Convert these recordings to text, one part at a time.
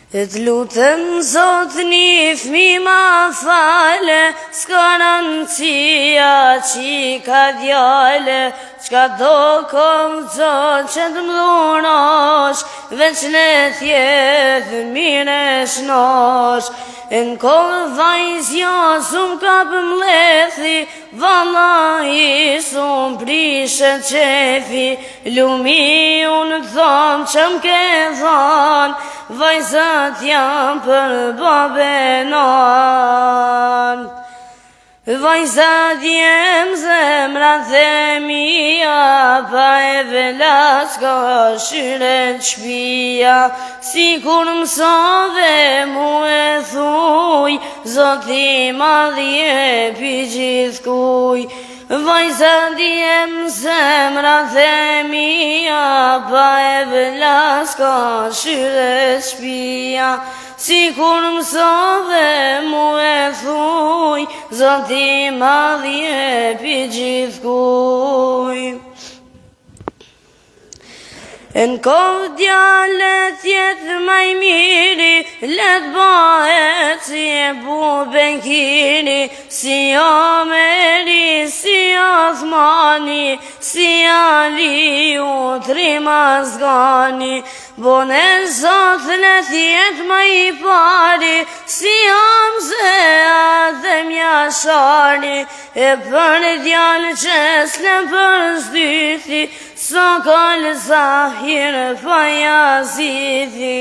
Të lutem Zot një fmi ma fale, s'ka rëndësia që ka djale, qka do kom Zot që të mdhunosh, veç në tjetë mire shnosh. Në kohë vajzja s'um ka pëmlethi, vallahi s'um prishet qefi, lumi unë thom që m'ke than, vajzat jam për babenan. Vajzat jem zemrat dhe mija, pa e velas ka shyret shpia, si kur mësove mu e thuj, Zoti madhje pi gjithkuj. Vajzat jem zemrat dhe mija, pa e velas ka shyret shpia, si kur mësove mu e thuj, Zoti madhje pi gjithkuj. Në kohë djallet jetë maj miri, let bëhet si e buben kiri, si Omeri, si Othmani, si Ali Utri Mazgani. Bone Zot let jetë maj pari, si Hamze dhe Mjashari, e për djallë që s'le për zdyti, sa kallë Zahir pa Yazidi.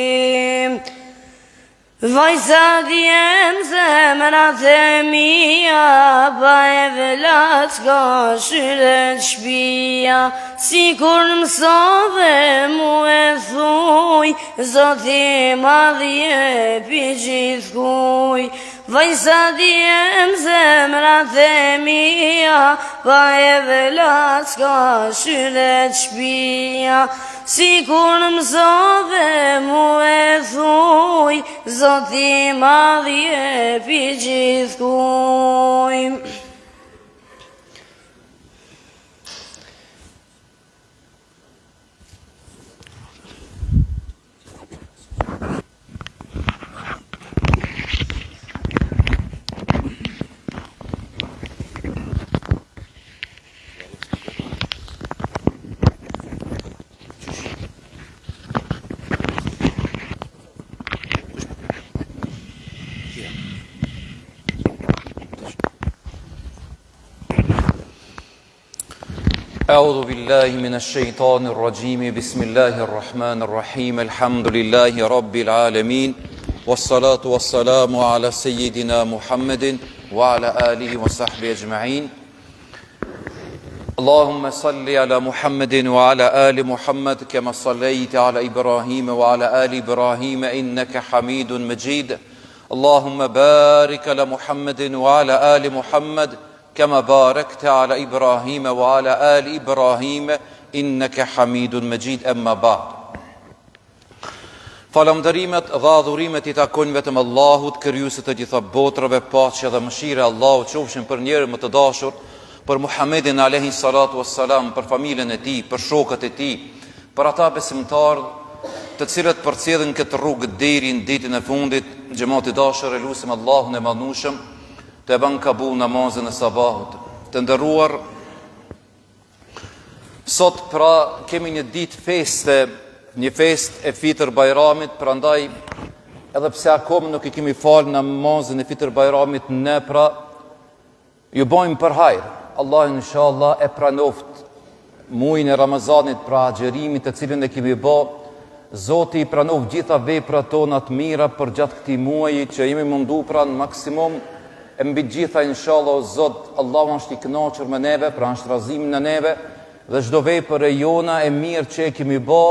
Vajzat jem zemrat e mija, pa e velat ka shyret shpia, si kur mësove mu e thuj, Zoti madhje pi gjithkuj. Vajzat jem zemrat e mija, pa e velat ka shyret shpia, si kur mësove mu e thuj, Zoti madhje pi gjithkuj. أعوذ بالله من الشيطان الرجيم بسم الله الرحمن الرحيم الحمد لله رب العالمين والصلاة والسلام على سيدنا محمد وعلى آله وصحبه أجمعين اللهم صل على محمد وعلى آل محمد كما صليت على إبراهيم وعلى آل إبراهيم إنك حميد مجيد اللهم بارك على محمد وعلى آل محمد كما باركت على إبراهيم وعلى آل إبراهيم إنك حميد مجيد أما بعد Falënderimet dhe adhurimet I takojnë vetëm Allahut, krijuesit të gjitha botrave, paqja dhe mëshira e Allahut qofshin për njerëzën më të dashur, për Muhammedin alayhi salatu wassalam, për familjen e tij, për shokët e tij, për ata besimtarë të cilët përcjellin këtë rrugë deri në ditën e fundit. Xhamati I dashur, elusim Allahun e madhnueshëm të ban kabul namazën e sabahut. Të nderuar, sot pra kemi një ditë feste, një fest e Fitr Bajramit, prandaj edhe pse akoma nuk I kemi falë namazën e Fitr Bajramit, ne pra ju bojmë për hajër. Allah inshallah e pranoft muajin e Ramazanit, pra agjerimin të cilën e kemi bë. Zoti I pranoft gjitha veprat tona të mira për gjatë këtij muaji që jemi mundu pra në maksimum. E mbi gjitha inshallah Zot Allahu është I kënaqur me neve, pra është razimin në neve dhe çdo vepër e jona e mirë që e kemi bë,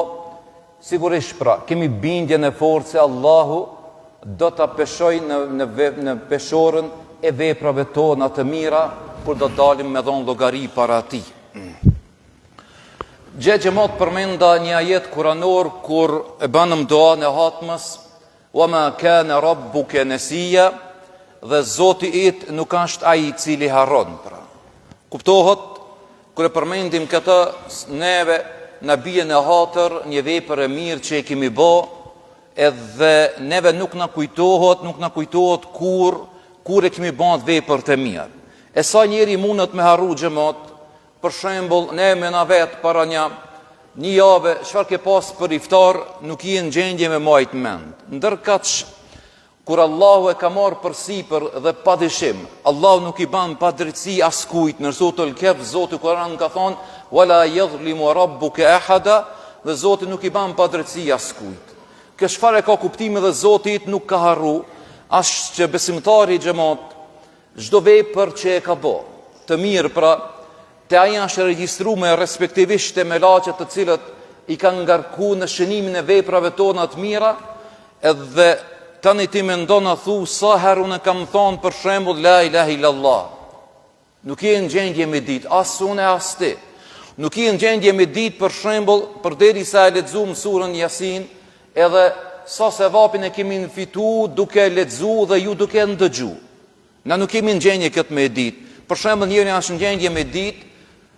sigurisht pra kemi bindjen e fortë se Allahu do ta peshoj në peshorën e veprave tona të mira kur do dalim me dhon llogari para Tij. Xhemat përmenda një ajet kuranor kur e banëm duan e hatmës, wa ma kana rabbuka nasiya, dhe Zoti it nuk është ai I cili harron. Pra kuptohet kur e përmendim këtë, neve na bie në hatër një vepër e mirë që e kemi bë, edhe neve nuk na kujtohet kur e kemi bën vepër të mirë. E sa njeri mundet me harru xhamat, për shembull, ne me na vet para një javë, çfarë ke pas për iftar, nuk je në gjendje me majt mend. Ndërkaq kur Allahu e ka marrë përsipër dhe padyshim, Allahu nuk i ban padrejtësi askujt. Në Suratul Kahf Zoti Kur'an ka thonë: "Wala yadhlimu rabbuka ahada", dhe Zoti nuk i ban padrejtësi askujt. Kjo çfarë ka kuptimi dhe Zoti nuk ka harru, as që besimtari xhamat çdo vepër që e ka bë të mirë, pra te ai është regjistruar respektivisht te melaqet të cilët i kanë ngarku në shënimin e veprave tona të mira, edhe tani ti mendon a thu sa herë unë kam thonë për shembull la ilaha illallah. Nuk je në gjendje me ditë, as unë as ti. Nuk je në gjendje me ditë për shembull, përderisa e lexuam surën Yasin, edhe sa sevapin e kemi në fitu duke lexu dhe ju duke ndëgju. Na nuk kemi në gjendje këtë me ditë. Për shembull, njëri është në gjendje me ditë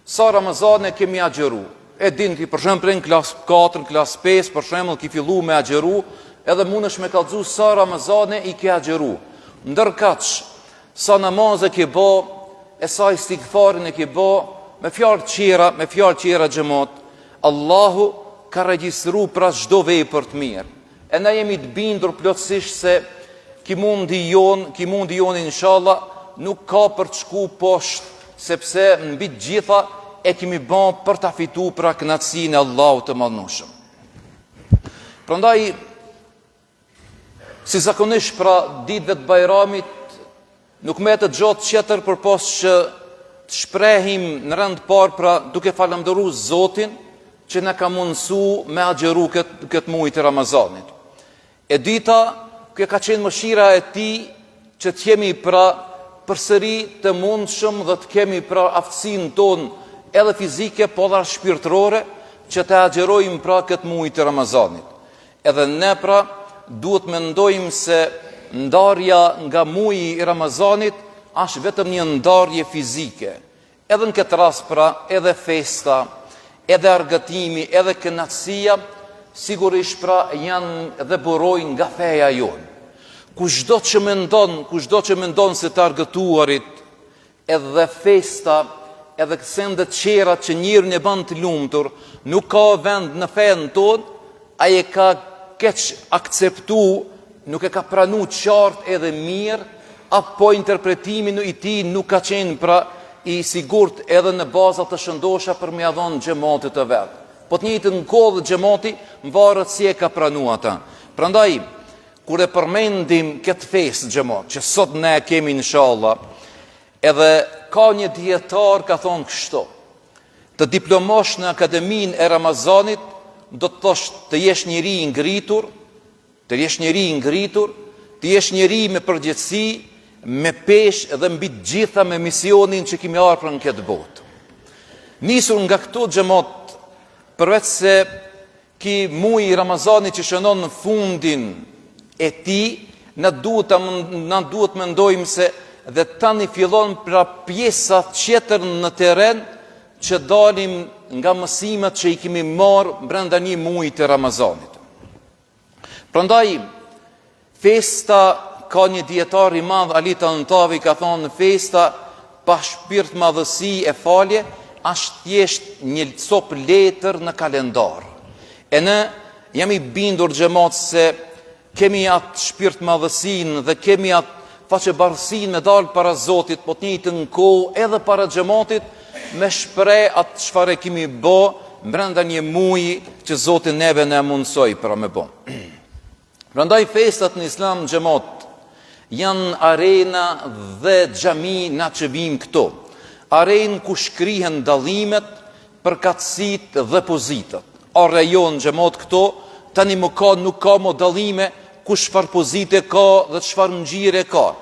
sa Ramazan e kemi agjëru. E din ti për shembull në klasë 4, klasë 5, për shembull ki fillu me agjëru, edhe mundesh me kallëzu sa Ramazane i ke agjëru. Ndërkaq sa namazë ke bë, e sa istighfarin e ke bë, me fjalë qira xhamat, Allahu ka regjistru pra çdo vepër të mirë. E na jemi të bindur plotësisht se ki mundi jon inshallah nuk ka për të shku poshtë, sepse mbi të gjitha e kemi bën për ta fituar pra kënaqësinë e Allahut të Madhnueshëm. Prandaj si zakonisht pra ditëve të Bajramit nuk metet gjatë tjetër përpos që të shprehim në rend parë pra duke falëndëruar Zotin që na ka mundësu me agjëru këtë muaj të Ramazanit. E dita, kjo ka qenë mëshira e Tij që të jemi pra përsëri të mundshëm dhe të kemi pra aftësinë tonë edhe fizike, po dhe shpirtërore, që të agjërojmë pra këtë muaj të Ramazanit. Edhe ne pra duhet mendojmë se ndarja nga muaji i Ramazanit është vetëm një ndarje fizike. Edhe në këtë rast pra, edhe festa, edhe argëtimi, edhe kënaqësia, sigurisht pra janë dhe burojnë nga feja jonë. Kushdo që mendon se të argëtuarit, edhe festa, edhe sendet qera që njërin e bën të lumtur, nuk ka vend në fenë tonë, ai e ka keq akceptu, nuk e ka pranu qartë edhe mirë, apo interpretimin i tij nuk ka qenë pra i sigurt edhe në bazat të shëndosha për me ia dhënë xhamatit të vet. Po të njëjtën kohë xhamati mvaret si e ka pranu ata. Prandaj kur e përmendim këtë festë xhamat, që sot ne kemi inshallah, edhe ka një dietar ka thonë kështu: të diplomosh në Akademinë e Ramazanit do të thosh të jesh njeri i ngritur, të jesh njeri me përgjegjësi, me peshë dhe mbi të gjitha me misionin që kemi ardhur në këtë botë. Nisur nga këto xhamat, përveç se ki muaji i Ramazanit që shënon në fundin e tij, na duhet mendojmë se dhe tani fillon pra pjesa tjetër në terren që dalim nga mësimet që i kemi marrë brenda një muaji të Ramazanit. Prandaj festa, ka një dietar i madh Ali Tantavi ka thonë, festa pa shpirt madhësi e falje është thjesht një cop letër në kalendar. E ne jemi bindur xhamat se kemi atë shpirt madhësinë dhe kemi atë faqebarësinë me dalë para Zotit, po të njëjtën kohë edhe para xhamatit me shpreh atë çfarë kemi bë brenda një muaji që Zoti neve na mundsoi pra me bë. Prandaj festat në Islam xhamat janë arena dhe xhami na që vim këto. Arenë ku shkrihen dallimet, përkatësitë dhe pozitët. Ore jon xhamat këto, tani nuk ka mo dallime ku çfarë pozite ka dhe çfarë ngjire ka.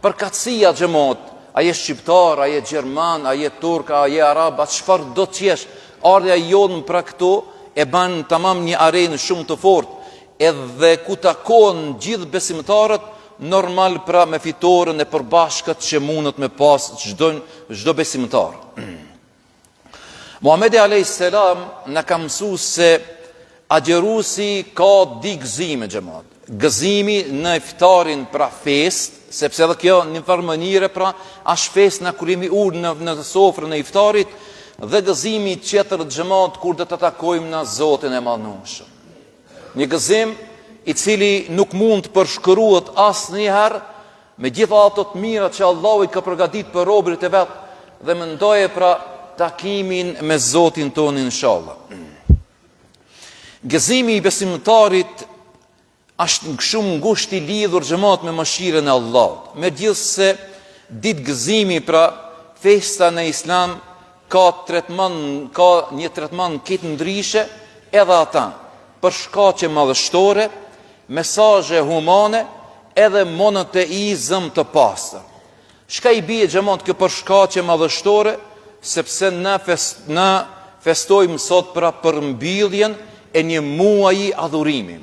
Përkatësia xhamat, a je shqiptar, a je gjerman, a je turk, a je arab, çfarë do të jesh, ardha jon pra këto e ban tamam një arenë shumë të fortë, edhe ku takohen gjithë besimtarët, normal pra me fitoren e përbashkët që mundet me pas çdo besimtar. Muhamedi a.s. na ka mësuar se agjerusi ka di gëzime xhamat. Gëzimi në iftarin pra fest, sepse edhe kjo një farë mënyre pra është fest në kur jemi urë në sofrën e iftarit, dhe gëzimi tjetër xhamat kur do të takojmë në Zotin e Madhnueshëm. Një gëzim i cili nuk mund të përshkruhet asnjëherë, me gjitha ato të mira që Allahu i ka përgatitur për robërit e vet, dhe mendoje pra takimin me Zotin tonë inshallah. Gëzimi i besimtarit është shumë ngusht i lidhur xhamat me mëshirën e Allahut. Megjithse ditë gëzimi pra festa në Islam ka një tretman këtë ndryshe, edhe ata për shkaqe madhështore, mesazhe humane, edhe monoteizëm të pastër. Shka i bie xhamat kjo për shkaqe madhështore, sepse na festojmë sot pra për mbylljen e një muaji adhurimi.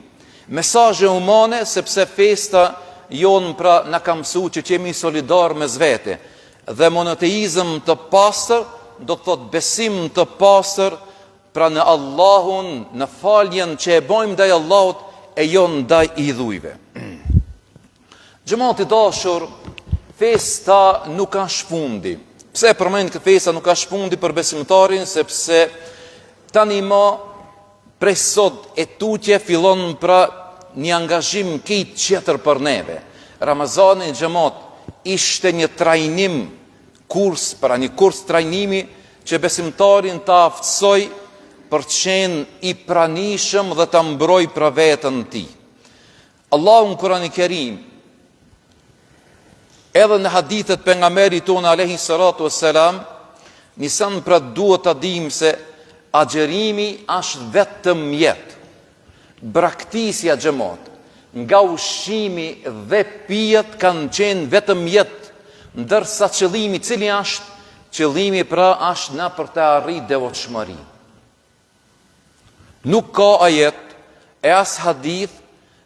Mesazhe humane, sepse festa jonë pra na ka mësuar që jemi solidar mes vete, dhe monoteizëm të pastër do të thot besim të pastër pra në Allahun, në faljen që e bojmë ndaj Allahut e jo ndaj idhujve. Xhamati dashur, festa nuk ka shfundi. Pse përmend këtë festa nuk ka shfundi për besimtarin, sepse tani më prej sot e tutje fillon pra një angazhim këtë tjetër për neve. Ramazani xhamat ishte një trajnim, kurs, pra një kurs trajnimi që besimtarin ta aftësoj për të qenë i pranishëm dhe ta mbroj pra vetën ti. Allahu në Kur'anin e Kerim, edhe në hadithet pejgamberit tonë alayhi salatu wassalam, nisan pra duhet ta dim se agjerimi është vetëm jetë. Braktisja xhamat, nga ushqimi dhe pijet kanë qenë vetëm jetë, ndërsa qëllimi cili është, qëllimi pra është na për të arritur devotshmëri. Nuk ka ajet e as hadith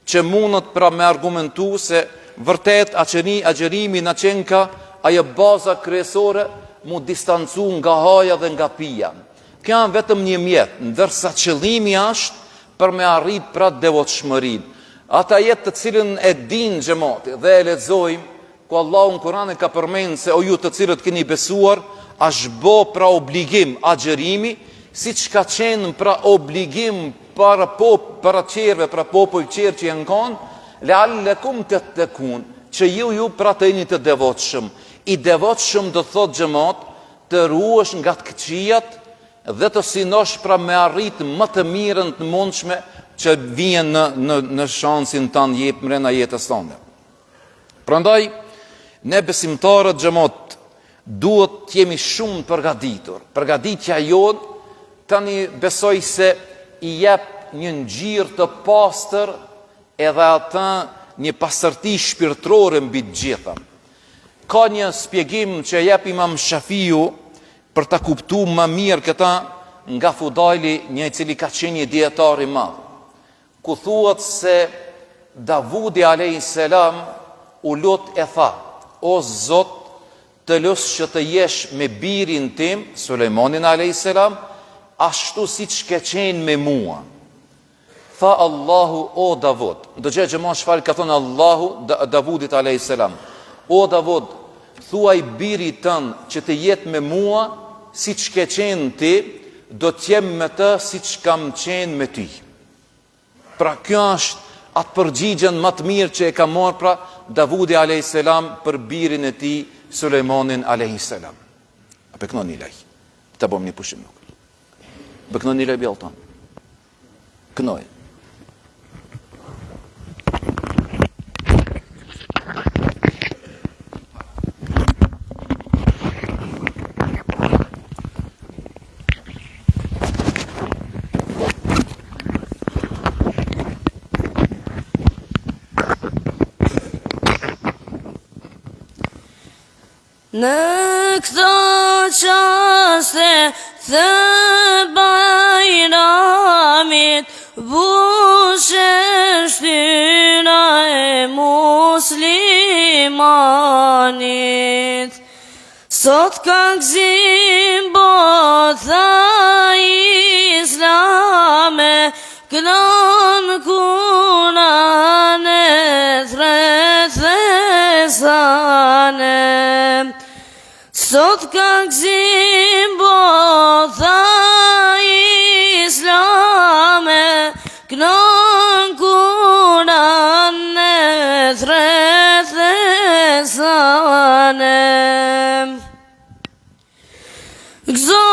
që mundet pra me argumentu se vërtet agjerimi në qenë ka ajo baza kryesore mu distancu nga haja dhe nga pija. Kjo janë vetëm një mjet, ndërsa qëllimi është për me arrit pra devotshmërinë. Ata jetë të cilën e din xhamati dhe e lexojmë, ku Allahu në Kur'an e ka përmenë se o ju të cilët keni besuar, është bo pra obligim agjerimi, si që ka qenë pra obligim para qerve, pra popoj qerë që janë kanë, leallekum tettekun, që ju pra të jeni të devotshëm. I devotshëm do thot xhamat, të ruhesh nga të këqijat dhe të sinosh pra me arrit më të mirën të mundshme që vjen në shansin tanë jep mrena jetës tonë. Prandaj ne besimtarët xhamat duhet të jemi shumë përgatitur. Përgatitja jonë tani besoj se i jep një ngjyrë të pastër edhe ata një pastërti shpirtërore mbi të gjitha. Ka një shpjegim që jep Imam Shafiu për ta kuptuar më mirë këta nga Fudajli, një i cili ka qenë një dietar i madh, ku thuhet se Davudi alayhis salam u lut e tha: o Zot, të los që të jesh me birin tim, Sulejmanin alayhis salam, ashtu siç ke qenë me mua. Tha Allahu: o Davud. Dëgjoj xhamat çfarë ka thënë Allahu Davudit alayhis salam: o Davud, thuaj birit tënd që të jetë me mua siç ke qenë ti, do të jem me të siç kam qenë me ty. Pra kjo është atë përgjigjen më të mirë që e ka marrë pra Davudi alayhis salam për birin e tij Sulejmanin alayhis salam. A beknoni laj. Ta bëjmë një pushim nuk. Beknoni laj bjallton. Kënoj. Në këto qaste të bajramit, bushe shtyna e muslimanit. Sot ka gzim botha islame, Kënon kunane thresane Sot ka gzim botha islame Kënon kunane thresane Gzo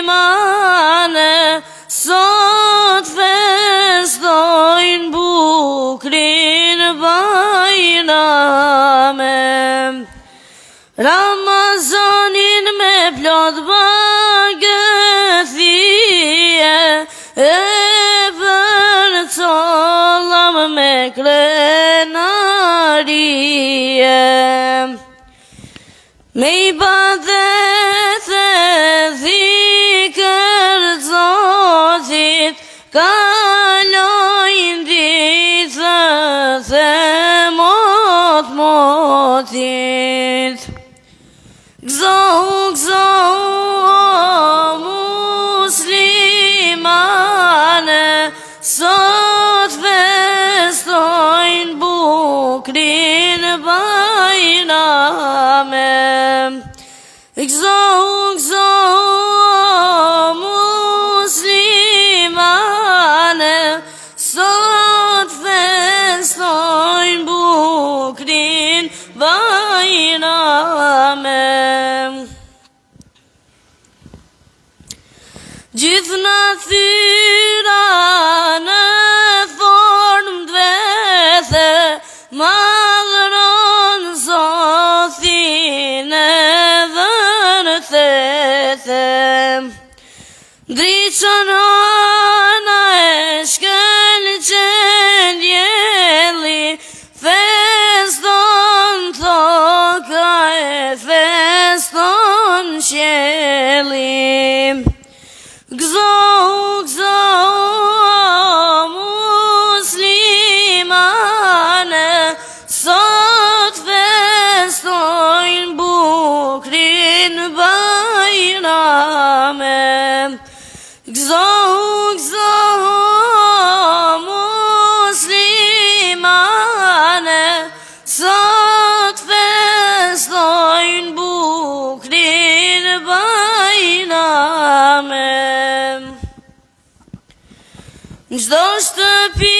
muslimane Sot festojnë bukrin bajrame Ramazanin me plot bagëthie E për collam me krenarie Me I badet e dhikër Zotit Kalojnë ditët e motit Gzo muslimane Sot festojnë bukrin bajrame Gzo muslimane Sot festojnë bukrin bajrame Gjithë nathyra në formë dvethe Madhron Zotin e vërtethe Driçon ana e shkëlqen dielli Feston toka e feston qielli Gzo muslimane Sot festojnë bukrin bajrame Gzo muslimane Sot festojnë bukrin bajrame Gjdo shtëpi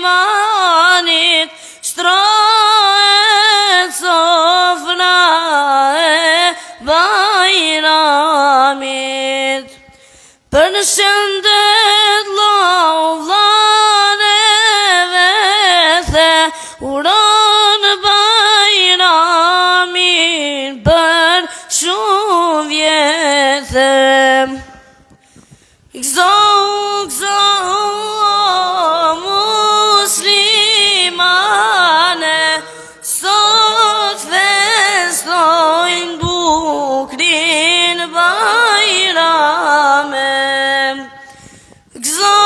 muslimanit Shtrohet sofra e bajramit Për shëndet vllane vethe Uron bajramin për shumë vjethe Gzo muslimane Sot festojnë bukrin bajrame Gzo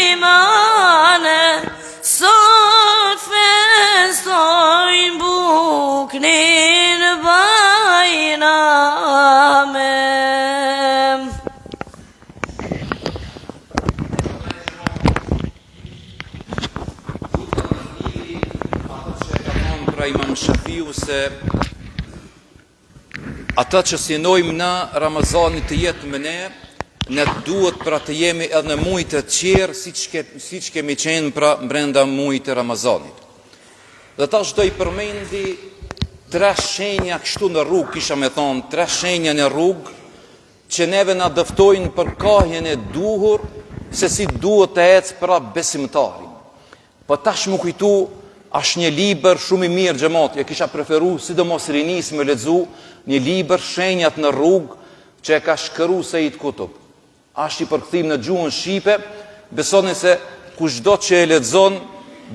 muslimane Sot festojnë bukrin bajrame Imam Shafiu se ata që sinojmë na Ramazanit të jetë me ne duhet pra të jemi edhe në mujtë të tjerë si që kemi qenë pra brenda mujtë të Ramazanit. Dhe tash do I përmendi 3 shenja kështu në rrugë, kisha me thonë 3 shenja në rrugë që neve na dëftojnë për kahjen e duhur se si duhet të ecë pra besimtarin. Po tash më kujtu është një libër shumë I mirë xhamat, ja kisha preferu sidomos rinis me lexu një libër Shenjat në rrugë që e ka shkruar Said Kutub. Është I përkthim në gjuhën shqipe, besoni se kushdo që e lexon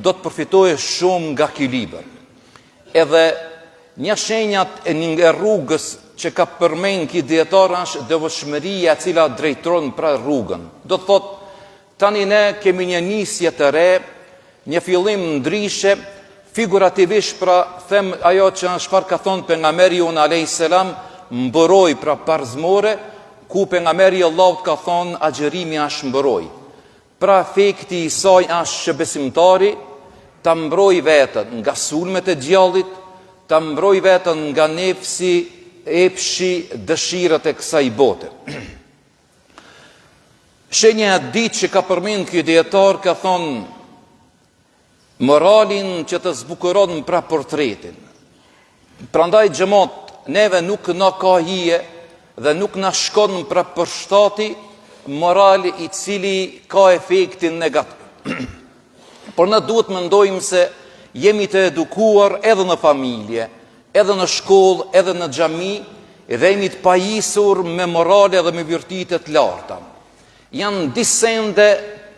do të përfitojë shumë nga ky libër. Edhe një shenjat e një rrugës që ka përmend ky dietar është devotshmëria e cila drejton pra rrugën. Do të thotë tani ne kemi një nisje të re, një fillim ndryshe, figurativisht pra them ajo që çfarë ka thonë pejgamberi jon alayhis salam, mbëroj pra parzmore, ku pejgamberi Allahut ka thonë agjërimi është mbëroj. Pra efekti i saj është që besimtari ta mbroj veten nga sulmet e djallit, ta mbroj veten nga nefsi, epshi, dëshirat e kësaj bote. Shenja e ditë që ka përmend ky dietar ka thonë moralin që të zbukuron pra portretin. Prandaj xhamat, neve nuk na ka hije dhe nuk na shkon pra përshtati morali i cili ka efektin negativ. Por na duhet mendojmë se jemi të edukuar edhe në familje, edhe në shkollë, edhe në xhami, dhe jemi të pajisur me morale dhe me virtyte të larta. Janë disende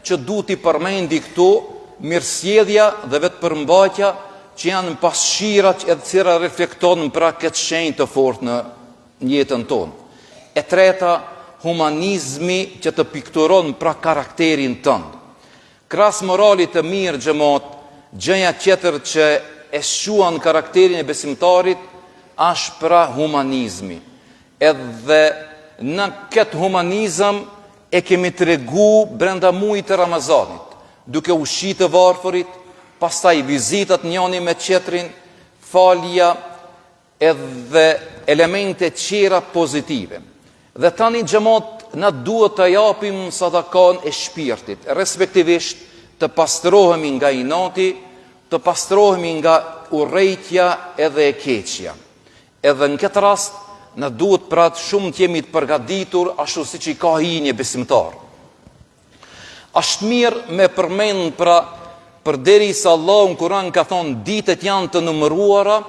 që duhet i përmendi këtu, mirësjellja dhe vetë përmbajtja që janë pasqyrat e cila reflekton pra këtë shenjë të fortë në jetën tonë. E treta, humanizmi që të pikturon pra karakterin tënd. Krahas moralit të mirë xhamat, gjëja tjetër që e shuan karakterin e besimtarit është pra humanizmi. Edhe në këtë humanizëm e kemi tregu brenda muajit të Ramazanit, duke ushqit të varfërit, pastaj vizitat njëri me tjetrin, falja edhe elemente tjera pozitive. Dhe tani xhamat na duhet të japim sadakan e shpirtit, respektivisht të pastrohemi nga inati, të pastrohemi nga urrejtja edhe e keqja. Edhe në këtë rast, na duhet pra shumë të jemi të përgatitur ashtu siç i ka hije një besimtar. Është mirë me përmend pra përderisa Allahu në Kur'an ka thonë ditët janë të numëruara,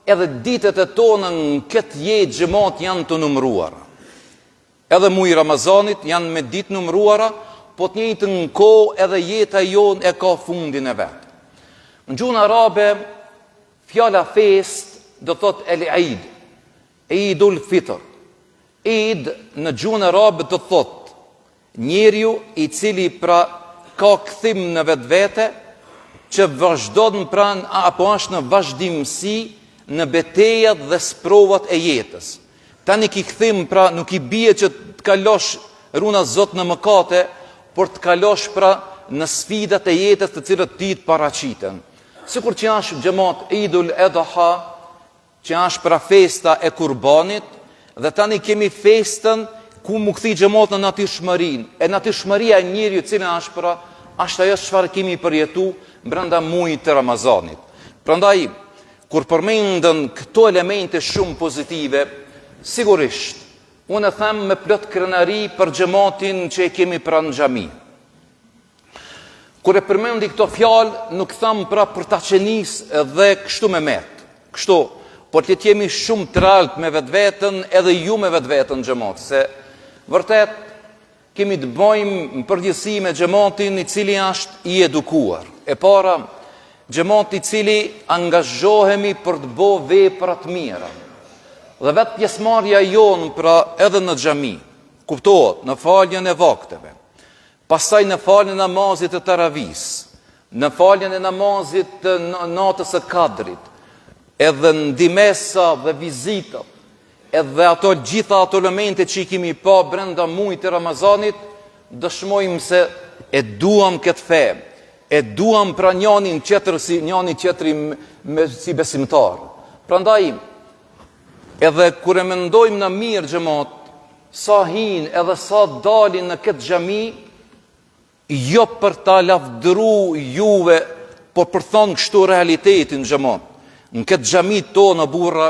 edhe ditët e tona në këtë jetë xhamat janë të numëruara. Edhe muaji Ramazanit janë me ditë numëruara, po të njëjtën kohë edhe jeta jonë e ka fundin e vet. Në gjuhën arabe, fjala fest do thot el-Eid, Eidul Fitr. Eid në gjuhën arabe do thot njeriu i cili pra ka kthim në vetvete, që vazhdon pra apo është në vazhdimsi në betejat dhe sprovat e jetës. Tani ki kthim pra nuk i bie që të kalosh runa Zot në mëkate, por të kalosh pra në sfidat e jetës të cilët ti të paraqiten. Sikur që është xhamat Eidul Adha, që është pra festa e Kurbanit, dhe tani kemi festën ku mu kthi xhamat në natyrshmërinë. E natyrshmëria e njeriu i cili është pra është ajo çfarë kemi përjetu brenda muajit të Ramazanit. Prandaj kur përmendën këto elemente shumë pozitive, sigurisht, unë e them me plot krenari për xhamatin që e kemi pranë xhami. Kur e përmendi këto fjalë, nuk them pra për ta qenis dhe kështu me met. Kështu, por të jemi shumë të ralt me vetveten edhe ju me vetveten xhamat, se vërtet kemi të bëjmë në përgjithësi me xhamatin i cili është i edukuar. E para, xhamati i cili angazhohemi për të bërë vepra të mira. Dhe vetë pjesëmarrja jonë pra edhe në xhami, kuptohet në faljen e vakteve, pastaj në faljen e namazit të taravis, në faljen e namazit të natës së Kadrit, edhe ndimesa dhe vizitat, edhe ato gjitha ato elemente që i kemi pa brenda muajit të Ramazanit, dëshmojmë se e duam këtë fe, e duam pra njënin tjetër si njëni tjetri si besimtar. Prandaj edhe kur e mendojmë në mirë xhamat, sa hin edhe sa dalin në këtë xhami, jo për ta lavdëru juve, por për thonë kështu realitetin xhamat. Në këtë xhami tonë burra,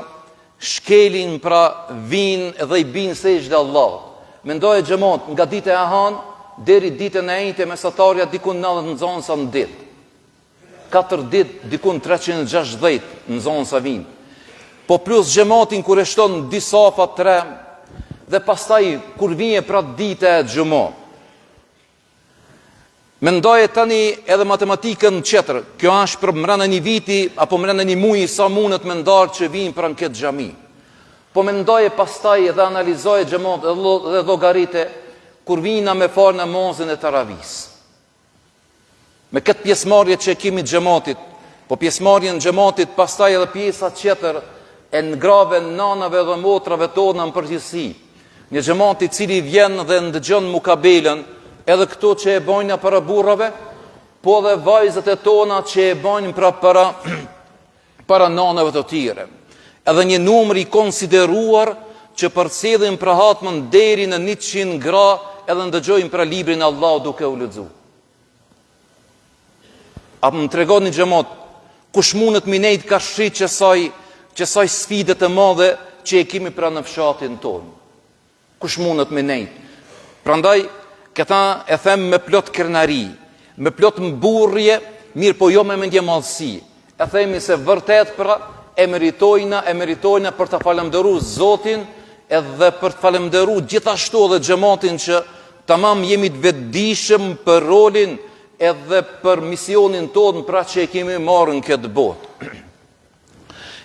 shkelin pra vinë dhe i binë sejdë Allah. Mendoj xhamat, nga dita e han deri ditën e njëjtë mesatarja dikun 90 nxonsa në ditë. 4 ditë dikun 360 nxonsa vinë. Po plus xhamatin kur e shton disa fa 3, dhe pastaj kur vije pra dita e xhumë. Mendoj tani edhe matematikën tjetër. Kjo është për mbrana një viti apo mbrana një muaji sa mundet me ndarë që vinë pra në këtë xhami. Po mendoj pastaj edhe analizoj xhamat dhe llogarite kur vina me fal namazin e taravis. Me këtë pjesëmarrje që kemi xhamatit, Po pjesëmarrjen në xhamatit, pastaj edhe pjesa tjetër e ngrave nanave dhe motrave tona në përgjithësi. Një xhamat i cili vjen dhe ndëgjon mukabelën, edhe këto që e bojnë para burrave, po dhe vajzat e tona që e bojnë para nanave të tjere. Edhe një numër i konsideruar që përcjellin pra hatmën deri në 100 gra edhe ndëgjojnë pra librin Allah duke u lexuar. A më tregon një xhamat, kush mundet mi nejt ka shri qësaj sfidet e madhe që e kemi pra në fshatin tonë. Kush mundet mi nejt. Prandaj, këta e them me plot krenari, me plot mburrje, mirë po jo me mendje madhësi. E themi se vërtet pra e meritojna për të falemderu Zotin edhe për të falemderu gjithashtu edhe xhamatin që tamam jemi të vetëdijshëm për rolin edhe për misionin tonë pra që e kemi marrë në këtë botë.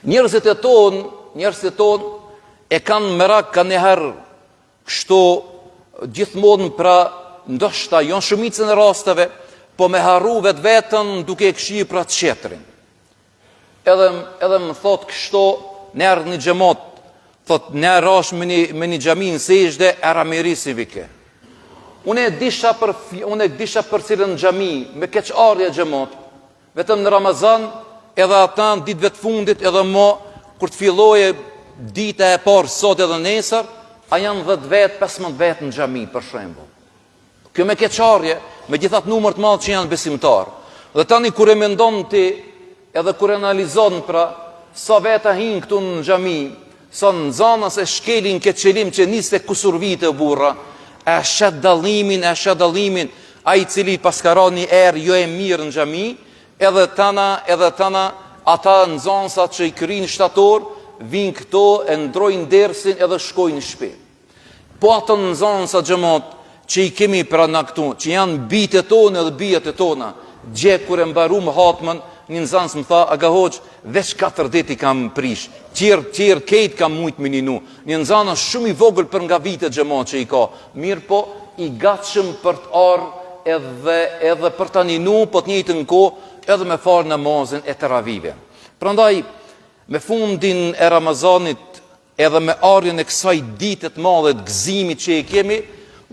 Njerëzit e tonë e kanë merak ka njëherë kështu gjithmonë pra ndoshta janë shumicën e rasteve, po me harru vetën duke e këshirë pra të qetrin. Edhe më thot kështu, në erdhë një xhamat, thot në rash me një xhami në sejdë e ramirisi vike. Unë e disha për cilën xhami, me keqardhje xhamat, vetëm në Ramazan, edhe ata në ditëve të fundit, edhe mo, kur të filloje dita e parë sot edhe nesër, a janë 10 vetë, 15 vetë në xhami, për shembull. Kjo me keqardhje, me gjithat numër të madh që janë besimtar. Dhe tani kur e mendon ti, edhe kur analizon pra, sa veta hinë këtu në xhami, sa në zanës e shkelin këtë qelim që niste kusur vite burra, e shet dallimin, a i cili paskara një erë jo e mirë në xhami, edhe tana, ata në zanësat që i krynë shtator, vinë këto, e ndrojnë dersin edhe shkojnë në shpe. Po atë në zanësat xhamat, që i kemi pra në këtu, që janë bitë tonë edhe bijat e tona, gje kur e mbaru më hatmën, një nëzanës më tha, aga hoqë, veç 4 dit i kam prish, tjerë kejt kam mujt me ninu. Një nëzanës shumë i vogël për nga vitet xhamat që i ka, mirë po i gatshëm për të arë edhe për të ninu, po të njëjtë në ko, edhe me farë namazin e teravive. Prandaj, me fundin e Ramazanit, edhe me arjen e kësaj ditet madhe të gëzimit që i kemi,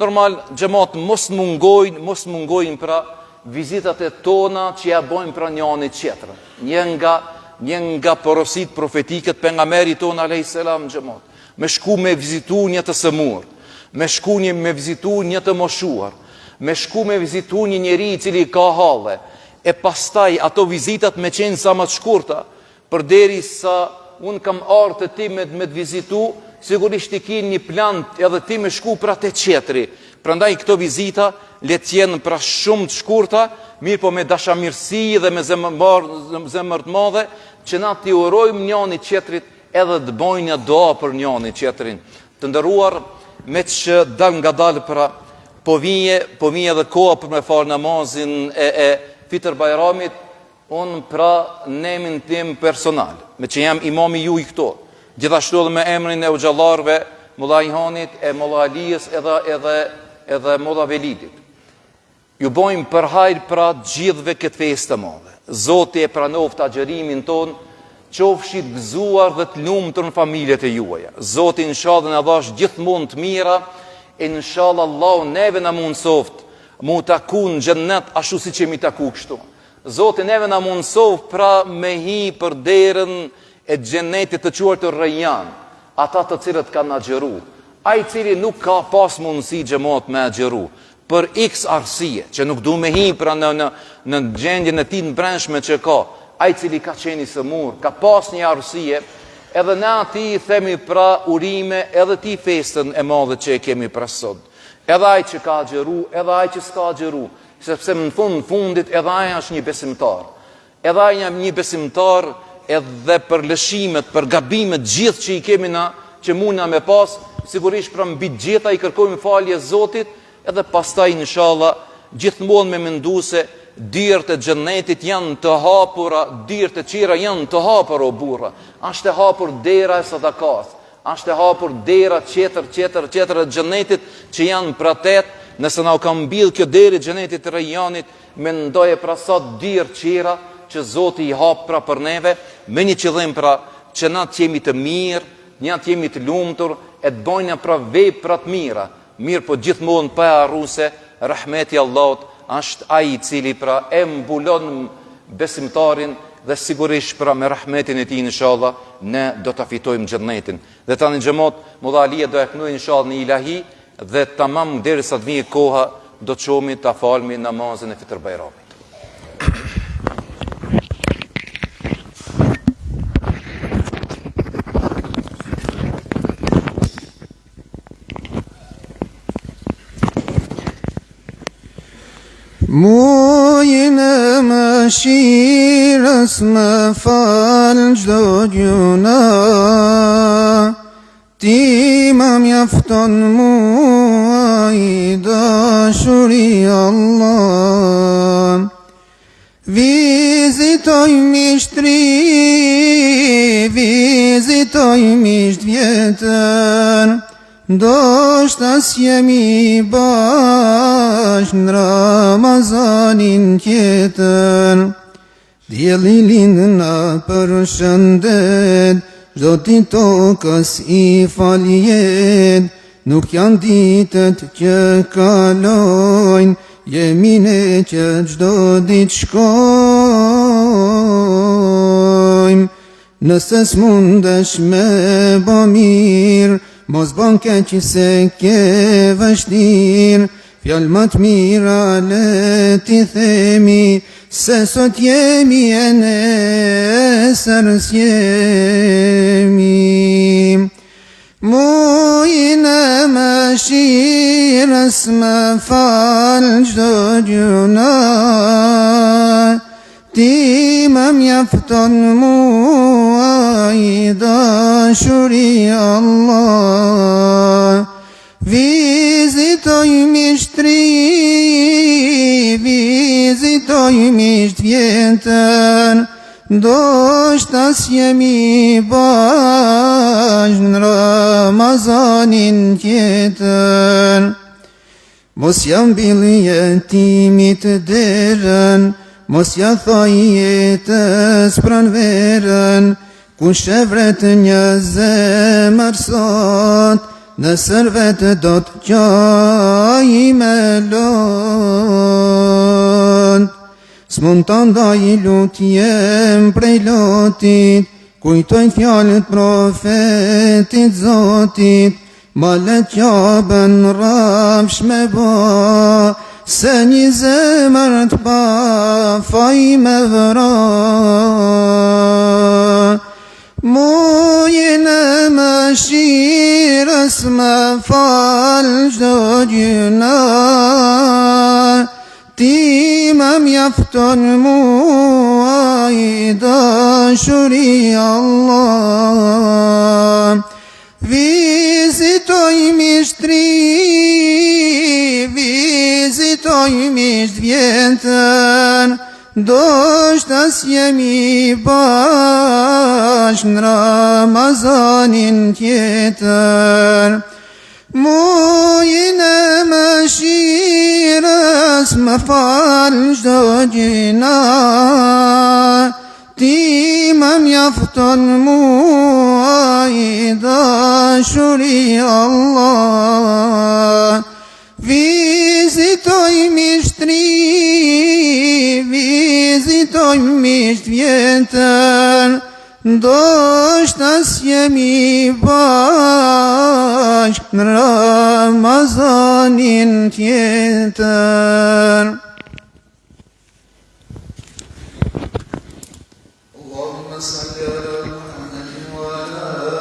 normal, xhamat mos mungojnë pra vizitat e tona që ja bojmë pra njëri tjetër. Një nga porosit profetiket pejgamberi tonë alayhis salam xhamat. Me shku me vizitu një të sëmur, me vizitu një të moshuar, me shku me vizitu një njeri i cili ka halle, e pastaj ato vizitat me qenë sa më të shkurta, përderisa unë kam ardhur të ti me të vizitu, sigurisht i ki një plan edhe ti me shku pra të qetri. Prandaj këto vizita le të jenë pra shumë të shkurta, mirë po me dashamirësi dhe me zemër të madhe, që na t'i urojmë njëri tjetrit edhe të bëjmë një dua për njëri tjetrin. Të nderuar, me që dal nga dalë pra, po vije edhe koha për me farë namazin e Fitr Bajramit, unë pra nemin tim personal, me që jam imami ju i këto, gjithashtu edhe me emrin e uxhallarëve, Molla Ihanit, e Molla Alijës edhe Molla Velidit. Ju bojmë për hajr pra gjithve këtë festë të madhe. Zoti e pranoft agjërimin ton, qofshit gëzuar dhe të lumtur në familjet e juaja. Zoti inshallah na dhash gjithmonë të mira, inshallah Allahu neve na mundsoft mu taku në xhennet ashtu siç jemi taku kështu. Zoti neve na mundsoft pra me hi për derën e xhennetit të quajtur Rayyan, ata të cilët kanë agjëru. Ai i cili nuk ka pas mundësi xhamat me agjëru, për x arsye, që nuk du me hi pra në gjendjen e tij në brendshme që ka, ai i cili ka qenë i sëmur, ka pas një arsye, edhe ne ati themi pra urime, edhe ti festën e madhe që e kemi pra sot. Edhe ai që ka agjëru, edhe ai që s'ka agjëru, sepse në fundit edhe ai është një besimtar. Edhe ai jam një besimtar edhe për lëshimet, për gabimet gjithë që i kemi na, që mundna me pas, sigurisht pra mbi gjitha i kërkojmë falje Zotit, edhe pastaj inshallah gjithmonë me mendu se dyert e xhennetit janë të hapura, dyert e qira janë të hapura o burra. Është e hapur dera e sadakas, është e hapur dera tjetër e xhennetit që janë pra tet. Nëse na u ka mbill kjo derë e xhennetit të Rayyanit, mendoje pra sa dyert qira që Zoti i hap pra për neve, me një qëllim pra që na të jemi të mirë, një të jemi të lumtur, e të bojnë pra vepra të mira. Mirë po gjithmonë pa harruar se rahmeti i Allahut është ai i cili pra e mbulon besimtarin dhe sigurisht pra me rahmetin e tij inshallah ne do ta fitojmë xhennetin. Dhe tani xhamat, mudhalia do e kënoj inshallah në ilahi dhe tamam derisa të vijë koha do të çohemi ta falmi namazin e Fitr Bajramit. Mujnë mëshirës më falë gjdo gjuna, ti më mjafton mua i dashuri Allah. Vizitoj mishtri, vizitoj misht vjetër, ndoshta s'jemi bashkë në Ramazanin tjetër. Dielli lind na përshëndet, çdo ditë tokës i faljet, nuk janë ditët që kalojnë, jemi ne që çdo ditë shkojmë. Nëse s'mundesh me bë mirë, mos bën keq se ke vështirë, fjalë më të mira le ti themi, se sot jemi e nesër s'jemi. Mujin e mëshirës më falë çdo gjuna, ti më mjafton mua i dashuri Allah. Vizitoj mishtri, vizitoj misht vjetër, ndoshta s'jemi bashkë në Ramazanin tjetër. Mos ja mbyll jetimit derën, mos ja thoj jetës pranverën, kush e vret një zemër sot, në sërvet do të qaj me lot. S'mund të ndaj lutjem prej lotit, kujtojnë fjallët profetit Zotit, ma le qabën rafsh me ba, se një zemër të pa faj me vëra. Mujin e mëshirës më falë çdo gjuna, ti më mjafton mua i dashuri Allah. Vizitoj mishtri, vizitoj misht vjetër, ndoshta s'jemi bashkë në Ramazanin tjetër. Mujin e mëshirës më falë çdo gjuna, ti më mjafton mua i dashuri Allah. Vizitoj mishtri, vizitoj misht vjetër, ndoshta s'jemi bashkë në Ramazanin tjetër. Allahumma salli ala